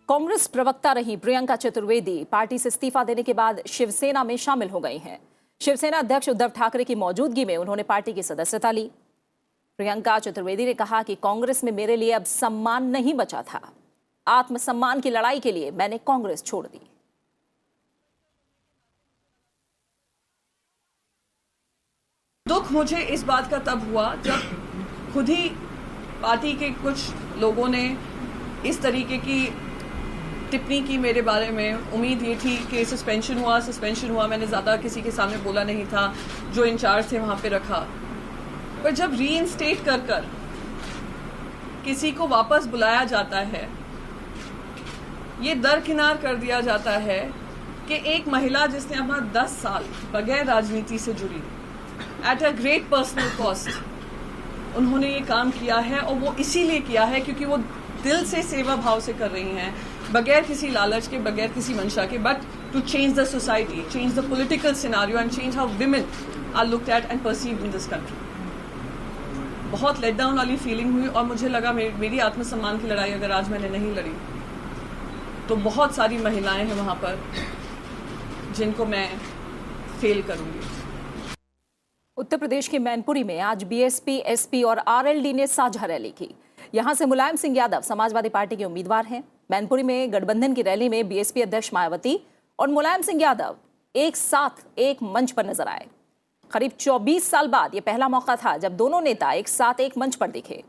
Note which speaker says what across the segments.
Speaker 1: कांग्रेस प्रवक्ता रही प्रियंका चतुर्वेदी पार्टी से इस्तीफा देने के बाद शिवसेना में शामिल हो गई हैं। शिवसेना अध्यक्ष उद्धव ठाकरे की मौजूदगी में उन्होंने पार्टी की सदस्यता ली। प्रियंका चतुर्वेदी ने कहा कि कांग्रेस में मेरे लिए अब सम्मान नहीं बचा था। आत्मसम्मान की लड़ाई के लिए मैंने कांग्रेस छोड़ दी।
Speaker 2: दुख मुझे इस बात का तब हुआ जब खुद ही पार्टी के कुछ लोगों ने इस तरीके की टिप्पणी की मेरे बारे में। उम्मीद ये थी कि सस्पेंशन हुआ, मैंने ज़्यादा किसी के सामने बोला नहीं था, जो इंचार्ज थे वहाँ पे रखा। पर जब रीइंस्टेट कर किसी को वापस बुलाया जाता है, ये दरकिनार कर दिया जाता है कि एक महिला जिसने अपना 10 साल बगैर राजनीति से जुड़ी at a great personal cost उन्होंने ये काम किया है, और वो इसीलिए किया है क्योंकि वो दिल से सेवा भाव से कर रही हैं, बगैर किसी लालच के, बगैर किसी मंशा के, but to change the society, change the political scenario and change how women are looked at and perceived in this country. बहुत लेट डाउन वाली फीलिंग हुई और मुझे लगा मेरी आत्मसम्मान की लड़ाई अगर आज मैंने नहीं लड़ी तो बहुत सारी महिलाएं हैं वहां पर जिनको मैं फेल करूंगी।
Speaker 1: उत्तर प्रदेश के मैनपुरी में आज बीएसपी, एसपी और आरएलडी ने साझा रैली की। यहां से मुलायम सिंह यादव समाजवादी पार्टी के उम्मीदवार हैं। मैनपुरी में गठबंधन की रैली में बीएसपी अध्यक्ष मायावती और मुलायम सिंह यादव एक साथ एक मंच पर नजर आए। करीब 24 साल बाद यह पहला मौका था जब दोनों नेता एक साथ एक मंच पर दिखे।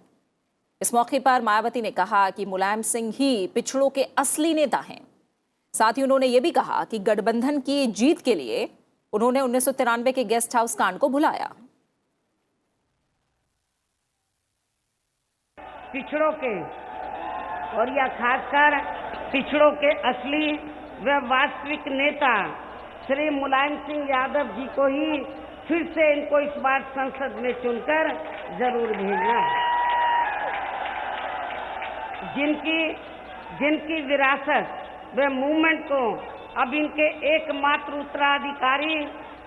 Speaker 1: इस मौके पर मायावती ने कहा कि मुलायम सिंह ही पिछड़ों के असली नेता हैं। साथ ही उन्होंने ये भी कहा कि गठबंधन की जीत के लिए उन्होंने 1993 के गेस्ट हाउस कांड को भुलाया।
Speaker 3: पिछड़ों के और या खासकर पिछड़ों के असली व वास्तविक नेता श्री मुलायम सिंह यादव जी को ही फिर से इनको इस बार संसद में चुनकर जरूर भेजना। जिनकी विरासत व मूवमेंट को अब इनके एकमात्र उत्तराधिकारी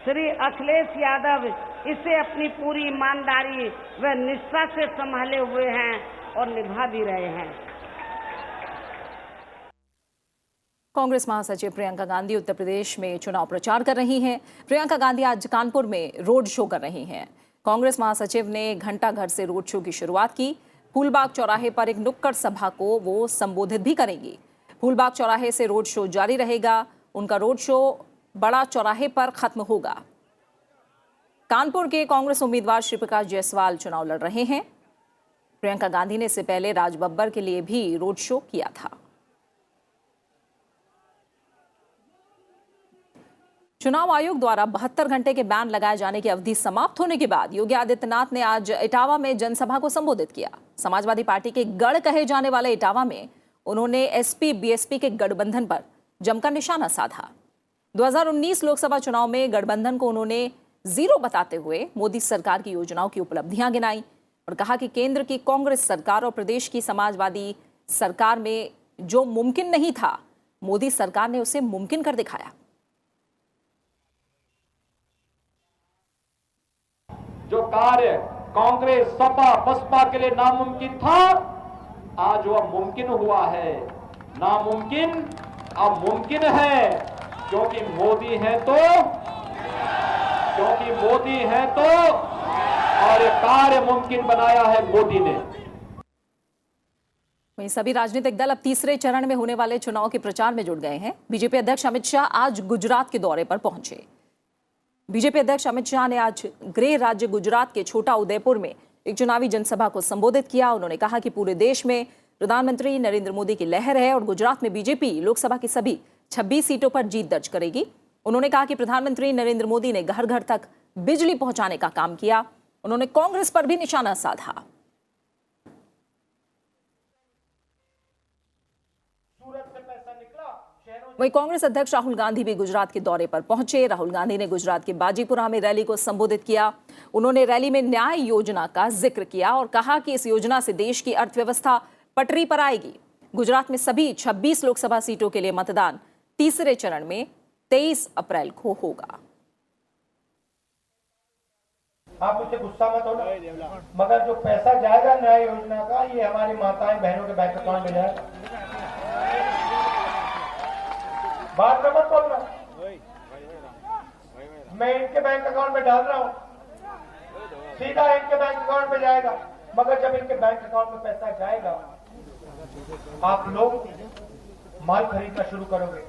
Speaker 3: श्री अखिलेश यादव इसे अपनी पूरी ईमानदारी व निष्ठा से संभाले हुए हैं और निभा भी रहे हैं।
Speaker 1: कांग्रेस महासचिव प्रियंका गांधी उत्तर प्रदेश में चुनाव प्रचार कर रही हैं। प्रियंका गांधी आज कानपुर में रोड शो कर रही हैं। कांग्रेस महासचिव ने घंटाघर से रोड शो की शुरुआत की। फूलबाग चौराहे पर एक नुक्कड़ सभा को वो संबोधित भी करेंगी। फूलबाग चौराहे से रोड शो जारी रहेगा। उनका रोड शो बड़ा चौराहे पर खत्म होगा। कानपुर के कांग्रेस उम्मीदवार श्री प्रकाश जायसवाल चुनाव लड़ रहे हैं। प्रियंका गांधी ने इससे पहले राजबब्बर के लिए भी रोड शो किया था। चुनाव आयोग द्वारा 72 घंटे के बैन लगाए जाने की अवधि समाप्त होने के बाद योगी आदित्यनाथ ने आज इटावा में जनसभा को संबोधित किया। समाजवादी पार्टी के गढ़ कहे जाने वाले इटावा में उन्होंने एसपी बीएसपी के गठबंधन पर जमकर निशाना साधा। 2019 लोकसभा चुनाव में गठबंधन को उन्होंने जीरो बताते हुए मोदी सरकार की योजनाओं की उपलब्धियां गिनाई और कहा कि केंद्र की कांग्रेस सरकार और प्रदेश की समाजवादी सरकार में जो मुमकिन नहीं था, मोदी सरकार ने उसे मुमकिन कर दिखाया।
Speaker 4: जो कार्य कांग्रेस, सपा, बसपा के लिए नामुमकिन था, आज वह मुमकिन हुआ है। नामुमकिन अब मुमकिन है, क्योंकि मोदी है तो और ये कार्य मुमकिन बनाया है मोदी ने।
Speaker 1: वहीं सभी राजनीतिक दल अब तीसरे चरण में होने वाले चुनाव के प्रचार में जुट गए हैं। बीजेपी अध्यक्ष अमित शाह आज गुजरात के दौरे पर पहुंचे। बीजेपी अध्यक्ष अमित शाह ने आज गृह राज्य गुजरात के छोटा उदयपुर में एक चुनावी जनसभा को संबोधित किया। उन्होंने कहा कि पूरे देश में प्रधानमंत्री नरेंद्र मोदी की लहर है और गुजरात में बीजेपी लोकसभा की सभी 26 सीटों पर जीत दर्ज करेगी। उन्होंने कहा कि प्रधानमंत्री नरेंद्र मोदी ने घर घर तक बिजली पहुंचाने का काम किया। उन्होंने कांग्रेस पर भी निशाना साधा। वहीं कांग्रेस अध्यक्ष राहुल गांधी भी गुजरात के दौरे पर पहुंचे। राहुल गांधी ने गुजरात के बाजीपुरा में रैली को संबोधित किया। उन्होंने रैली में न्याय योजना का जिक्र किया और कहा कि इस योजना से देश की अर्थव्यवस्था पटरी पर आएगी। गुजरात में सभी 26 लोकसभा सीटों के लिए मतदान तीसरे चरण में 23 अप्रैल को होगा।
Speaker 5: आप मुझसे गुस्सा मत होना, मगर जो पैसा जाएगा न्याय योजना का, ये हमारी माताएं बहनों के बैंक अकाउंट में जाएगा। बाद में मत बोलना। मैं इनके बैंक अकाउंट में डाल रहा हूं, सीधा इनके बैंक अकाउंट में जाएगा। मगर जब इनके बैंक अकाउंट में पैसा जाएगा, आप लोग माल खरीदना शुरू करोगे।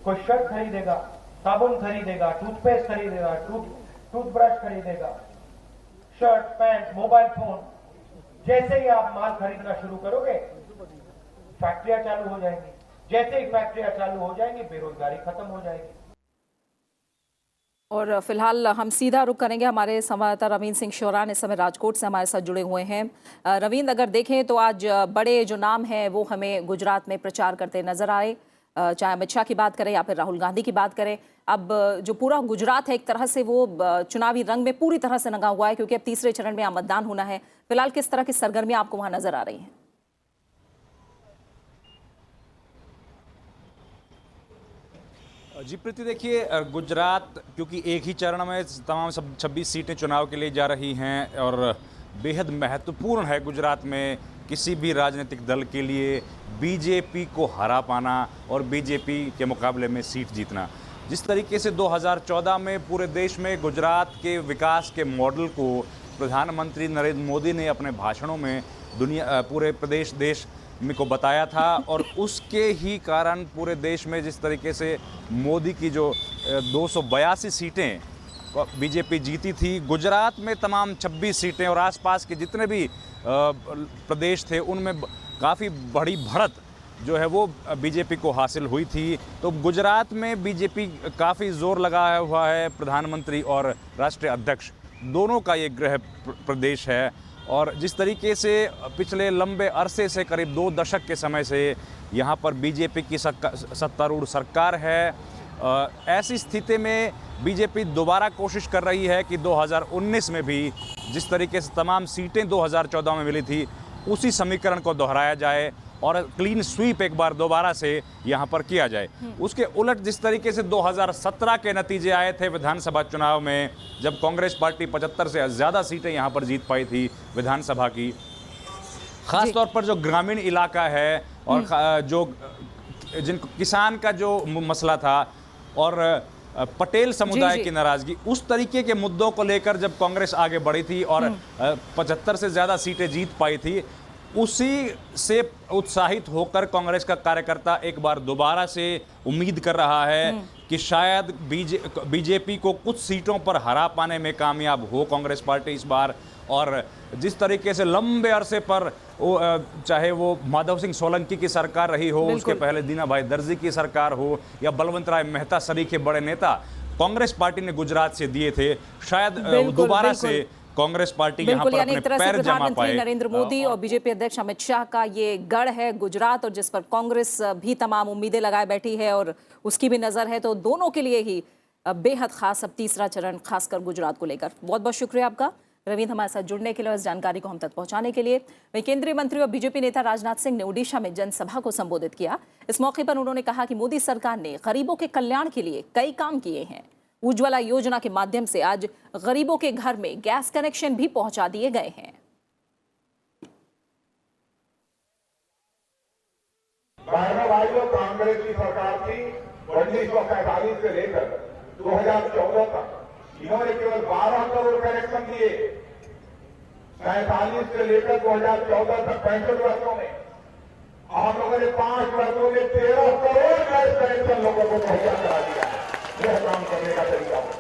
Speaker 5: कोई शर्ट खरीदेगा, साबुन खरीदेगा, टूथपेस्ट खरीदेगा, टूथब्रश खरीदेगा, शर्ट, पैंट, मोबाइल फोन। जैसे ही आप माल खरीदना शुरू करोगे, फैक्ट्रियां चालू हो जाएंगी। जैसे ही फैक्ट्रियां चालू हो जाएंगी, बेरोजगारी खत्म हो जाएगी।
Speaker 1: और फिलहाल हम सीधा रुख करेंगे। हमारे संवाददाता रविंद्र सिंह शोरान इस समय राजकोट से हमारे साथ जुड़े हुए हैं। रविंद्र, अगर देखें तो आज बड़े जो नाम हैं वो हमें गुजरात में प्रचार करते नजर आए, चाहे अमित शाह की बात करें या फिर राहुल गांधी की बात करें। अब जो पूरा गुजरात है एक तरह से वो चुनावी रंग में पूरी तरह से रंगा हुआ है, क्योंकि अब तीसरे चरण में यहाँ मतदान होना है। फिलहाल किस तरह की सरगर्मियां आपको वहां नजर आ रही हैं?
Speaker 6: जी प्रीति, देखिए गुजरात क्योंकि एक ही चरण में तमाम 26 सीटें चुनाव के लिए जा रही हैं और बेहद महत्वपूर्ण है गुजरात में किसी भी राजनीतिक दल के लिए बीजेपी को हरा पाना और बीजेपी के मुकाबले में सीट जीतना। जिस तरीके से 2014 में पूरे देश में गुजरात के विकास के मॉडल को प्रधानमंत्री नरेंद्र मोदी ने अपने भाषणों में पूरे देश को बताया था, और उसके ही कारण पूरे देश में जिस तरीके से मोदी की जो 282 सीटें बीजेपी जीती थी, गुजरात में तमाम 26 सीटें और आसपास के जितने भी प्रदेश थे उनमें काफ़ी बड़ी बढ़त जो है वो बीजेपी को हासिल हुई थी। तो गुजरात में बीजेपी काफ़ी जोर लगाया हुआ है। प्रधानमंत्री और राष्ट्रीय अध्यक्ष दोनों का ये गृह प्रदेश है, और जिस तरीके से पिछले लंबे अरसे से करीब 2 दशक के समय से यहाँ पर बीजेपी की सत्तारूढ़ सरकार है, ऐसी स्थिति में बीजेपी दोबारा कोशिश कर रही है कि 2019 में भी जिस तरीके से तमाम सीटें 2014 में मिली थी उसी समीकरण को दोहराया जाए और क्लीन स्वीप एक बार दोबारा से यहाँ पर किया जाए। उसके उलट जिस तरीके से 2017 के नतीजे आए थे विधानसभा चुनाव में, जब कांग्रेस पार्टी 75 से ज़्यादा सीटें यहाँ पर जीत पाई थी विधानसभा की, खास तौर पर जो ग्रामीण इलाका है और जो जिनको किसान का जो मसला था और पटेल समुदाय की नाराजगी, उस तरीके के मुद्दों को लेकर जब कांग्रेस आगे बढ़ी थी और 75 से ज़्यादा सीटें जीत पाई थी, उसी से उत्साहित होकर कांग्रेस का कार्यकर्ता एक बार दोबारा से उम्मीद कर रहा है कि शायद बीजेपी को कुछ सीटों पर हरा पाने में कामयाब हो कांग्रेस पार्टी इस बार। और जिस तरीके से लंबे अरसे पर चाहे वो माधव सिंह सोलंकी की सरकार रही हो, उसके पहले दीना भाई दर्जी की सरकार हो, या बलवंत राय मेहता सरीखे बड़े नेता कांग्रेस पार्टी ने गुजरात से दिए थे, शायद दोबारा से कांग्रेस पार्टी यहाँ पर अपने पैर जमा पाए।
Speaker 1: नरेंद्र मोदी और बीजेपी अध्यक्ष अमित शाह का ये गढ़ है गुजरात, और जिस पर कांग्रेस भी तमाम उम्मीदें लगाए बैठी है और उसकी भी नजर है, तो दोनों के लिए ही बेहद खास अब तीसरा चरण खासकर गुजरात को लेकर। बहुत बहुत शुक्रिया आपका रविंद्र हमारे साथ जुड़ने के लिए और इस जानकारी को हम तक पहुंचाने के लिए। वहीं केंद्रीय मंत्री और बीजेपी नेता राजनाथ सिंह ने ओडिशा में जनसभा को संबोधित किया। इस मौके पर उन्होंने कहा कि मोदी सरकार ने गरीबों के कल्याण के लिए कई काम किए हैं। उज्ज्वला योजना के माध्यम से आज गरीबों के घर में गैस कनेक्शन भी पहुंचा दिए गए हैं।
Speaker 7: बहनों भाइयों, कांग्रेस की सरकार थी 1945 से लेकर 2014 तक इन्होंने केवल 12 करोड़ कनेक्शन दिए। 47 से लेकर 2014 तक 65 वर्षों में हम लोगों ने 5 वर्षों में 13 करोड़ गैस कनेक्शन लोगों को मुहैया करा दिया। यह काम करने का तरीका है।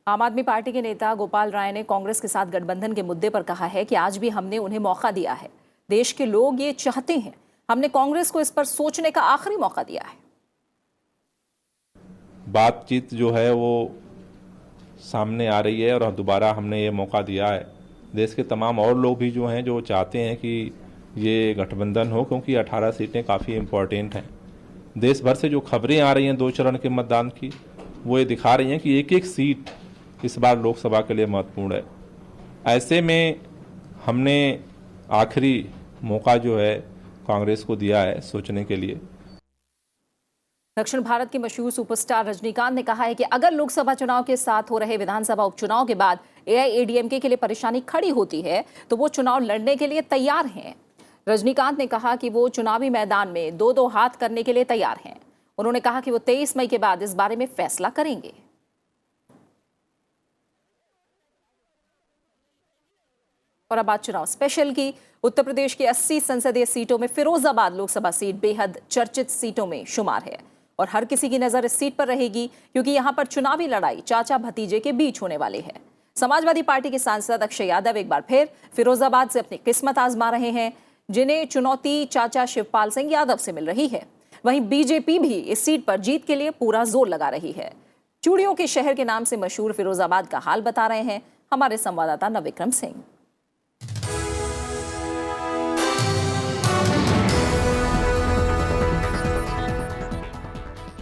Speaker 1: आम आदमी पार्टी के नेता गोपाल राय ने कांग्रेस के साथ गठबंधन के मुद्दे पर कहा है कि आज भी हमने उन्हें मौका दिया है। देश के लोग ये चाहते हैं, हमने कांग्रेस को इस पर सोचने का आखिरी मौका दिया है।
Speaker 8: बातचीत जो है वो सामने आ रही है और दोबारा हमने ये मौका दिया है। देश के तमाम और लोग भी जो हैं जो चाहते हैं कि ये गठबंधन हो, क्योंकि 18 सीटें काफ़ी इम्पोर्टेंट हैं। देश भर से जो खबरें आ रही हैं 2 चरण के मतदान की, वो ये दिखा रही हैं कि एक एक सीट इस बार लोकसभा के लिए महत्वपूर्ण है। ऐसे में हमने आखिरी मौका जो है कांग्रेस को दिया है सोचने के लिए।
Speaker 1: दक्षिण भारत के मशहूर सुपरस्टार रजनीकांत ने कहा है कि अगर लोकसभा चुनाव के साथ हो रहे विधानसभा उपचुनाव के बाद AIADMK के लिए परेशानी खड़ी होती है तो वो चुनाव लड़ने के लिए तैयार हैं। रजनीकांत ने कहा कि वो चुनावी मैदान में दो दो हाथ करने के लिए तैयार हैं। उन्होंने कहा कि वो 23 मई के बाद इस बारे में फैसला करेंगे। और अब बात चुनाव स्पेशल की। उत्तर प्रदेश की 80 संसदीय सीटों में फिरोजाबाद लोकसभा सीट बेहद चर्चित सीटों में शुमार है और हर किसी की नजर इस सीट पर रहेगी क्योंकि यहां पर चुनावी लड़ाई चाचा भतीजे के बीच होने वाली है। समाजवादी पार्टी के सांसद अक्षय यादव एक बार फिर फिरोजाबाद से अपनी किस्मत आजमा रहे हैं, जिन्हें चुनौती चाचा शिवपाल सिंह यादव से मिल रही है। वहीं बीजेपी भी इस सीट पर जीत के लिए पूरा जोर लगा रही है। चूड़ियों के शहर के नाम से मशहूर फिरोजाबाद का हाल बता रहे हैं हमारे संवाददाता नवविक्रम सिंह।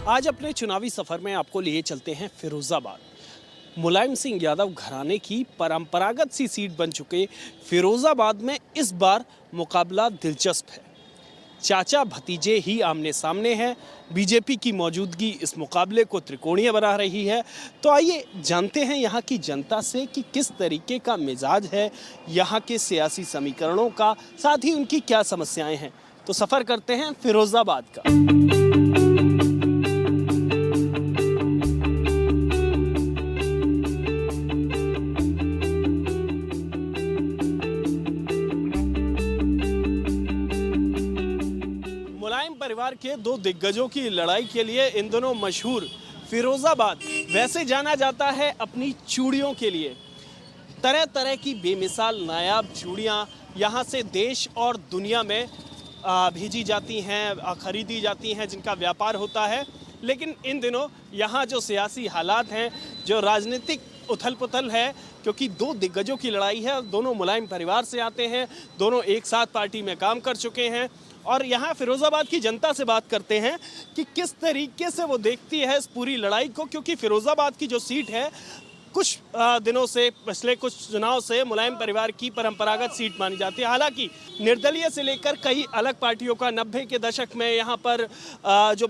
Speaker 9: आज अपने चुनावी सफर में आपको लिए चलते हैं फिरोजाबाद। मुलायम सिंह यादव घराने की परंपरागत सी सीट बन चुके फिरोजाबाद में इस बार मुकाबला दिलचस्प है। चाचा भतीजे ही आमने सामने हैं। बीजेपी की मौजूदगी इस मुकाबले को त्रिकोणीय बना रही है। तो आइए जानते हैं यहाँ की जनता से कि किस तरीके का मिजाज है यहाँ के सियासी समीकरणों का, साथ ही उनकी क्या समस्याएं हैं। तो सफर करते हैं फिरोजाबाद का। परिवार के दो दिग्गजों की लड़ाई के लिए इन दोनों मशहूर फिरोजाबाद वैसे जाना जाता है अपनी चूड़ियों के लिए। तरह तरह की बेमिसाल नायाब चूड़ियां यहां से देश और दुनिया में भेजी जाती हैं, खरीदी जाती हैं, जिनका व्यापार होता है। लेकिन इन दिनों यहां जो सियासी हालात हैं, जो राजनीतिक उथल पुथल है, क्योंकि दो दिग्गजों की लड़ाई है, दोनों मुलायम परिवार से आते हैं, दोनों एक साथ पार्टी में काम कर चुके हैं। और यहाँ फिरोजाबाद की जनता से बात करते हैं कि किस तरीके से वो देखती है इस पूरी लड़ाई को, क्योंकि फिरोजाबाद की जो सीट है कुछ दिनों से, पिछले कुछ चुनाव से मुलायम परिवार की परंपरागत सीट मानी जाती है। हालांकि निर्दलीय से लेकर कई अलग पार्टियों का 90 के दशक में यहाँ पर जो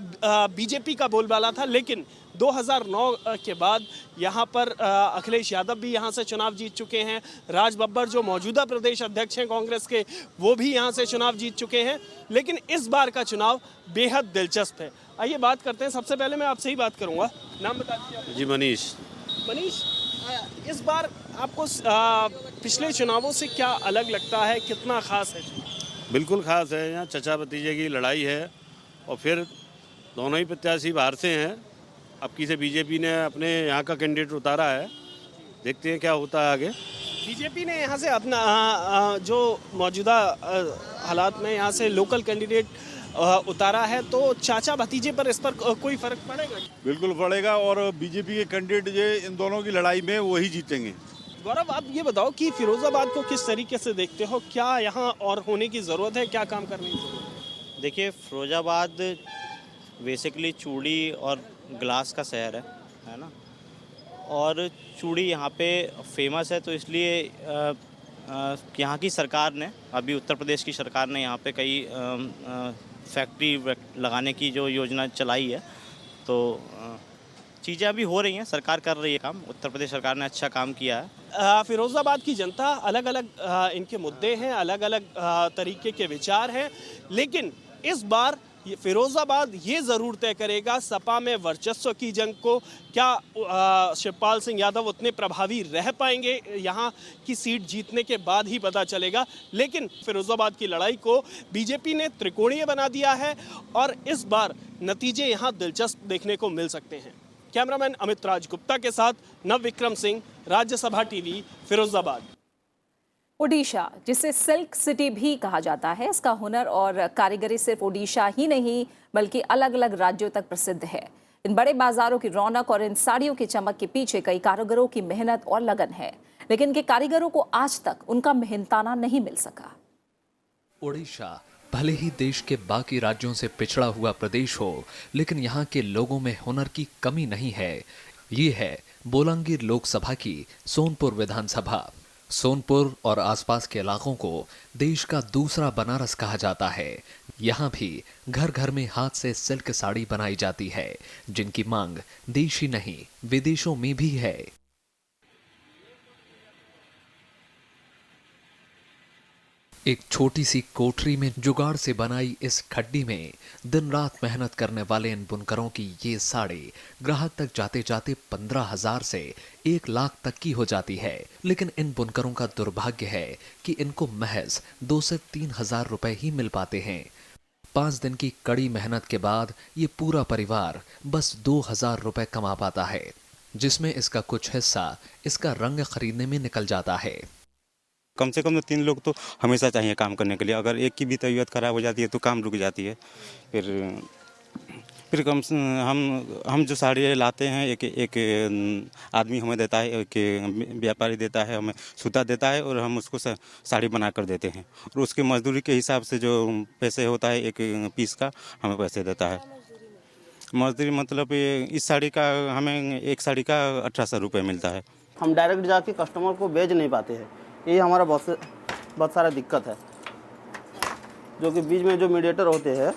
Speaker 9: बीजेपी का बोलबाला था, लेकिन 2009 के बाद यहाँ पर अखिलेश यादव भी यहाँ से चुनाव जीत चुके हैं। राज बब्बर जो मौजूदा प्रदेश अध्यक्ष हैं कांग्रेस के, वो भी यहाँ से चुनाव जीत चुके हैं। लेकिन इस बार का चुनाव बेहद दिलचस्प है। आइए बात करते हैं। सबसे पहले मैं आपसे ही बात करूँगा, नाम बता दीजिए।
Speaker 10: जी मनीष।
Speaker 9: मनीष, इस बार आपको पिछले चुनावों से क्या अलग लगता है, कितना खास है?
Speaker 10: बिल्कुल खास है। यहाँ चचा भतीजे की लड़ाई है और फिर दोनों ही प्रत्याशी बाहर से हैं। अब की से बीजेपी ने अपने यहाँ का कैंडिडेट उतारा है, देखते हैं क्या होता है आगे।
Speaker 9: बीजेपी ने यहाँ से अपना जो मौजूदा हालात में यहाँ से लोकल कैंडिडेट उतारा है, तो चाचा भतीजे पर इस पर कोई फर्क पड़ेगा?
Speaker 11: बिल्कुल पड़ेगा और बीजेपी के कैंडिडेट जो इन दोनों की लड़ाई में वही जीतेंगे।
Speaker 9: गौरव, आप ये बताओ कि फिरोजाबाद को किस तरीके से देखते हो? क्या यहाँ और होने की ज़रूरत है, क्या काम करने की ज़रूरत है?
Speaker 12: देखिए, फिरोजाबाद बेसिकली चूड़ी और ग्लास का शहर है ना, और चूड़ी यहाँ पे फेमस है। तो इसलिए यहाँ की सरकार ने, अभी उत्तर प्रदेश की सरकार ने यहाँ पे कई फैक्ट्री लगाने की जो योजना चलाई है, तो चीज़ें अभी हो रही हैं, सरकार कर रही है काम। उत्तर प्रदेश सरकार ने अच्छा काम किया है।
Speaker 9: फिरोजाबाद की जनता, अलग अलग इनके मुद्दे हैं, अलग अलग तरीके के विचार हैं, लेकिन इस बार फिरोजाबाद ये ज़रूर तय करेगा सपा में वर्चस्व की जंग को। क्या शिवपाल सिंह यादव उतने प्रभावी रह पाएंगे, यहाँ की सीट जीतने के बाद ही पता चलेगा। लेकिन फिरोजाबाद की लड़ाई को बीजेपी ने त्रिकोणीय बना दिया है और इस बार नतीजे यहाँ दिलचस्प देखने को मिल सकते हैं। कैमरामैन अमित राज गुप्ता के साथ नवविक्रम सिंह, राज्यसभा टीवी, फिरोजाबाद।
Speaker 1: ओडिशा, जिसे सिल्क सिटी भी कहा जाता है, इसका हुनर और कारीगरी सिर्फ ओडिशा ही नहीं बल्कि अलग अलग राज्यों तक प्रसिद्ध है। इन बड़े बाजारों की रौनक और इन साड़ियों की चमक के पीछे कई कारीगरों की मेहनत और लगन है, लेकिन इनके कारीगरों को आज तक उनका मेहनताना नहीं मिल सका।
Speaker 13: ओडिशा भले ही देश के बाकी राज्यों से पिछड़ा हुआ प्रदेश हो, लेकिन यहाँ के लोगों में हुनर की कमी नहीं है। ये है बोलांगीर लोकसभा की सोनपुर विधानसभा। सोनपुर और आसपास के इलाकों को देश का दूसरा बनारस कहा जाता है। यहाँ भी घर घर में हाथ से सिल्क साड़ी बनाई जाती है, जिनकी मांग देश ही नहीं विदेशों में भी है। एक छोटी सी कोठरी में जुगाड़ से बनाई इस खड्डी में दिन रात मेहनत करने वाले इन बुनकरों की ये साड़ी ग्राहक तक जाते जाते 15,000 से 1 लाख तक की हो जाती है। लेकिन इन बुनकरों का दुर्भाग्य है कि इनको महज 2 से 3,000 रुपए ही मिल पाते हैं। 5 दिन की कड़ी मेहनत के बाद ये पूरा परिवार बस 2,000 रुपए कमा पाता है, जिसमें इसका कुछ हिस्सा इसका रंग खरीदने में निकल जाता है।
Speaker 14: कम से कम 3 लोग तो हमेशा चाहिए काम करने के लिए। अगर एक की भी तबीयत खराब हो जाती है तो काम रुक जाती है। फिर हम जो साड़ी लाते हैं, एक आदमी हमें देता है, एक व्यापारी देता है, हमें सूता देता है और हम उसको साड़ी बना कर देते हैं और उसके मजदूरी के हिसाब से जो पैसे होता है एक पीस का हमें पैसे देता है। मजदूरी मतलब इस साड़ी का हमें एक साड़ी का 1,800 रुपये मिलता है।
Speaker 15: हम डायरेक्ट जाके कस्टमर को बेच नहीं पाते हैं, ये हमारा बहुत सारा दिक्कत है। जो कि बीच में जो मीडिएटर होते हैं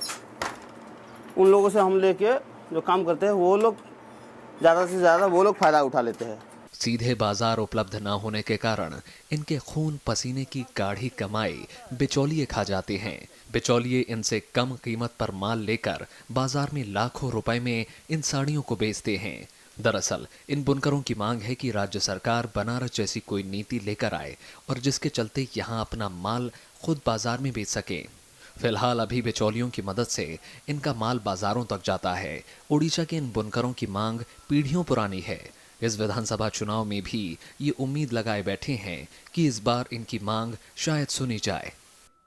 Speaker 15: उन लोगों से हम लेके जो काम करते हैं वो लोग ज़्यादा से ज़्यादा वो लोग फ़ायदा उठा लेते हैं।
Speaker 13: सीधे बाजार उपलब्ध न होने के कारण इनके खून पसीने की गाढ़ी कमाई बिचौलिए खा जाते हैं। बिचौलिए इनसे कम कीमत पर माल लेकर बाजार में लाखों रुपए में इन साड़ियों को बेचते हैं। दरअसल इन बुनकरों की मांग है कि राज्य सरकार बनारस जैसी कोई नीति लेकर आए और जिसके चलते यहाँ अपना माल खुद बाजार में बेच सके। फिलहाल अभी बिचौलियों की मदद से इनका माल बाजारों तक जाता है। ओडिशा के इन बुनकरों की मांग पीढ़ियों पुरानी है। इस विधानसभा चुनाव में भी ये उम्मीद लगाए बैठे हैं कि इस बार इनकी मांग शायद सुनी जाए।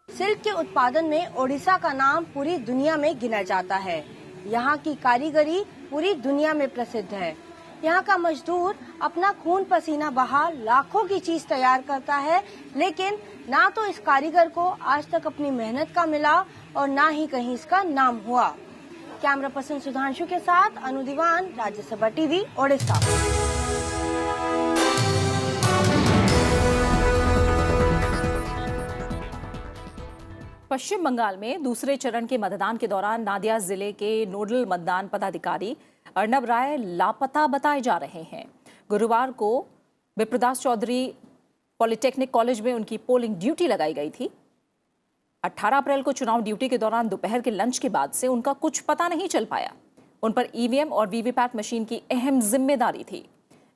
Speaker 16: सिल्क के उत्पादन में ओडिशा का नाम पूरी दुनिया में गिना जाता है। यहाँ की कारीगरी पूरी दुनिया में प्रसिद्ध है। यहाँ का मजदूर अपना खून पसीना बहा लाखों की चीज तैयार करता है, लेकिन ना तो इस कारीगर को आज तक अपनी मेहनत का मिला और ना ही कहीं इसका नाम हुआ। कैमरा पर्सन सुधांशु के साथ अनु दीवान, राज्यसभा टीवी, ओडिशा।
Speaker 1: पश्चिम बंगाल में दूसरे चरण के मतदान के दौरान नादिया जिले के नोडल मतदान पदाधिकारी अर्नब राय लापता बताए जा रहे हैं। गुरुवार को विप्रदास चौधरी पॉलिटेक्निक कॉलेज में उनकी पोलिंग ड्यूटी लगाई गई थी। 18 अप्रैल को चुनाव ड्यूटी के दौरान दोपहर के लंच के बाद से उनका कुछ पता नहीं चल पाया। उन पर ईवीएम और वीवीपैट मशीन की अहम जिम्मेदारी थी।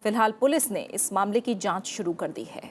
Speaker 1: फिलहाल पुलिस ने इस मामले की जांच शुरू कर दी है।